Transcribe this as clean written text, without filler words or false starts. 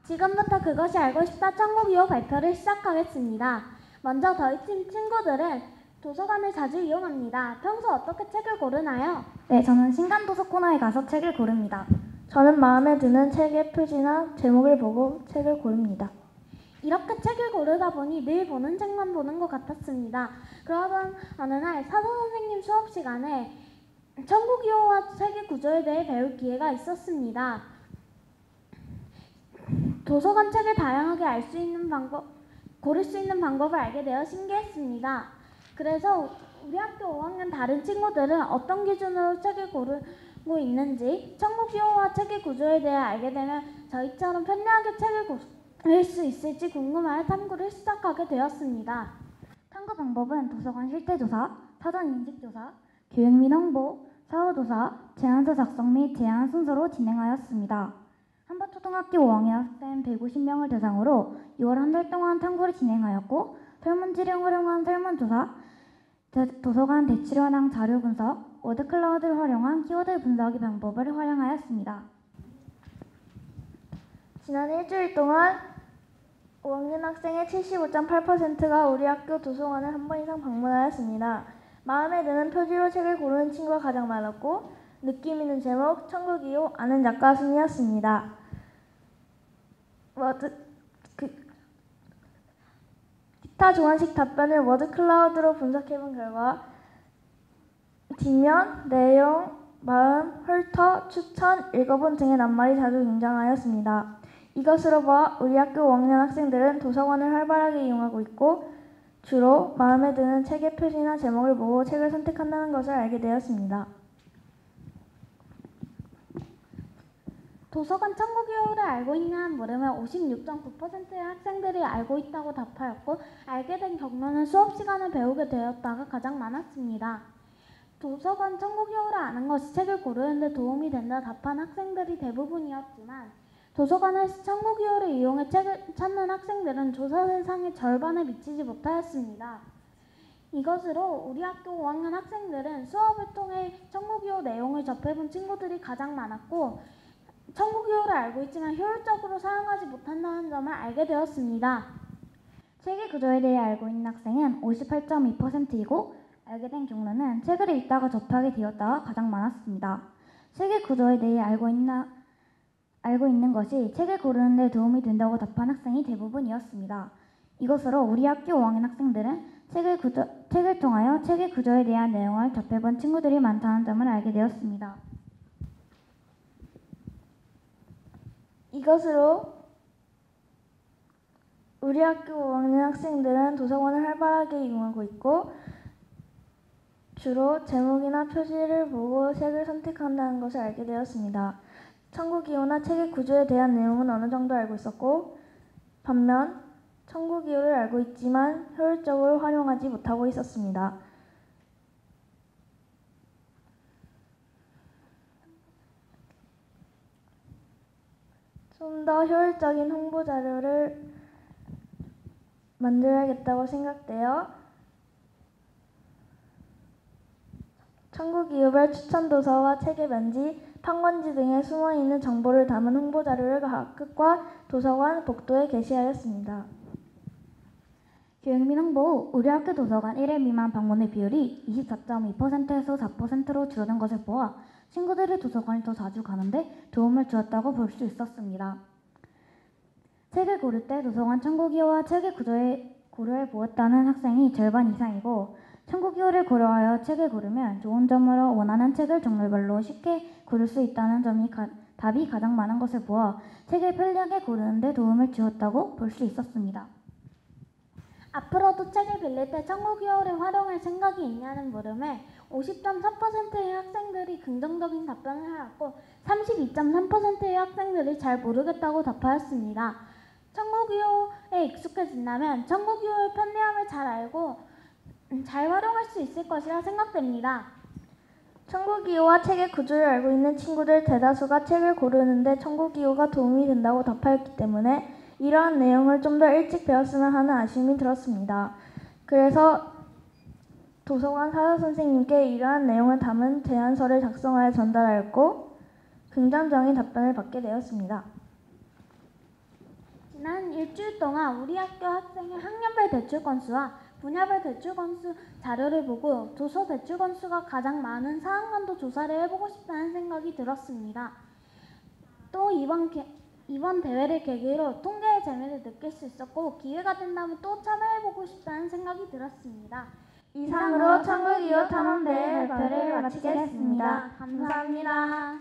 지금부터 그것이 알고 싶다 천국 2호 발표를 시작하겠습니다. 먼저 저희 팀 친구들은 도서관을 자주 이용합니다. 평소 어떻게 책을 고르나요? 네, 저는 신간도서 코너에 가서 책을 고릅니다. 저는 마음에 드는 책의 표지나 제목을 보고 책을 고릅니다. 이렇게 책을 고르다 보니 늘 보는 책만 보는 것 같았습니다. 그러던 어느 날 사서 선생님 수업 시간에 천국 2호와 책의 구조에 대해 배울 기회가 있었습니다. 도서관 책을 다양하게 알 수 있는 고를 수 있는 방법을 알게 되어 신기했습니다. 그래서 우리 학교 5학년 다른 친구들은 어떤 기준으로 책을 고르고 있는지 천국 2호와 책의 구조에 대해 알게 되면 저희처럼 편리하게 책을 고를 수 있을지 궁금하여 탐구를 시작하게 되었습니다. 탐구 방법은 도서관 실태조사, 사전 인식조사, 교육 및 홍보, 사후조사, 제안서 작성 및 제안 순서로 진행하였습니다. 한밭초등학교 5학년 학생 150명을 대상으로 6월 한 달 동안 탐구를 진행하였고 설문지를 활용한 설문조사, 도서관 대출 현황 자료 분석, 워드클라우드를 활용한 키워드 분석의 방법을 활용하였습니다. 지난 일주일 동안 5학년 학생의 75.8%가 우리 학교 도서관을 한 번 이상 방문하였습니다. 마음에 드는 표지로 책을 고르는 친구가 가장 많았고 느낌 있는 제목, 천국 2호, 아는 작가 순이었습니다. 기타 조안식 답변을 워드 클라우드로 분석해본 결과 뒷면, 내용, 마음, 훑어, 추천, 읽어본 등의 낱말이 자주 등장하였습니다. 이것으로 봐 우리 학교 5학년 학생들은 도서관을 활발하게 이용하고 있고 주로 마음에 드는 책의 표지나 제목을 보고 책을 선택한다는 것을 알게 되었습니다. 도서관 천국 2호를 알고 있냐는 물으면 56.9%의 학생들이 알고 있다고 답하였고 알게 된 경로는 수업 시간에 배우게 되었다가 가장 많았습니다. 도서관 천국 2호를 아는 것이 책을 고르는 데 도움이 된다 답한 학생들이 대부분이었지만 도서관에서 천국 2호를 이용해 책을 찾는 학생들은 조사 대상의 절반에 미치지 못하였습니다. 이것으로 우리 학교 5학년 학생들은 수업을 통해 천국 2호 내용을 접해본 친구들이 가장 많았고 천국 2호를 알고 있지만 효율적으로 사용하지 못한다는 점을 알게 되었습니다. 책의 구조에 대해 알고 있는 학생은 58.2%이고 알게 된 경로는 책을 읽다가 접하게 되었다가 가장 많았습니다. 책의 구조에 대해 알고 있는 것이 책을 고르는 데 도움이 된다고 답한 학생이 대부분이었습니다. 이것으로 우리 학교 5학년 학생들은 책을 통하여 책의 구조에 대한 내용을 접해본 친구들이 많다는 점을 알게 되었습니다. 이것으로 우리 학교 5학년 학생들은 도서관을 활발하게 이용하고 있고 주로 제목이나 표지를 보고 책을 선택한다는 것을 알게 되었습니다. 천국 2호나 책의 구조에 대한 내용은 어느 정도 알고 있었고 반면 천국 2호를 알고 있지만 효율적으로 활용하지 못하고 있었습니다. 좀 더 효율적인 홍보 자료를 만들어야겠다고 생각되어 천국 2호별 추천 도서와 책의 면지, 판권지 등에 숨어있는 정보를 담은 홍보 자료를 각극과 도서관 복도에 게시하였습니다. 교육 및 홍보 후 우리 학교 도서관 1회 미만 방문의 비율이 24.2%에서 4%로 줄어든 것을 보아 친구들이 도서관을 더 자주 가는데 도움을 주었다고 볼 수 있었습니다. 책을 고를 때 도서관 천국 2호와 책의 구조에 고려해 보았다는 학생이 절반 이상이고 천국 2호를 고려하여 책을 고르면 좋은 점으로 원하는 책을 종류별로 쉽게 고를 수 있다는 점이 답이 가장 많은 것을 보아 책을 편리하게 고르는 데 도움을 주었다고 볼 수 있었습니다. 앞으로도 책을 빌릴 때 천국 2호를 활용할 생각이 있냐는 물음에 50.4%의 학생들이 긍정적인 답변을 하였고 32.3%의 학생들이 잘 모르겠다고 답하였습니다. 천국 2호에 익숙해진다면 천국 2호의 편리함을 잘 알고 잘 활용할 수 있을 것이라 생각됩니다. 천국 2호와 책의 구조를 알고 있는 친구들 대다수가 책을 고르는데 천국 2호가 도움이 된다고 답하였기 때문에 이러한 내용을 좀 더 일찍 배웠으면 하는 아쉬움이 들었습니다. 그래서 도서관 사서 선생님께 이러한 내용을 담은 제안서를 작성하여 전달하였고 긍정적인 답변을 받게 되었습니다. 일주일 동안 우리 학교 학생의 학년별 대출 건수와 분야별 대출 건수 자료를 보고 도서 대출 건수가 가장 많은 사학년도 조사를 해보고 싶다는 생각이 들었습니다. 또 이번 대회를 계기로 통계의 재미를 느낄 수 있었고 기회가 된다면 또 참여해보고 싶다는 생각이 들었습니다. 이상으로 천국 2호 탐험대회 발표를 마치겠습니다. 감사합니다.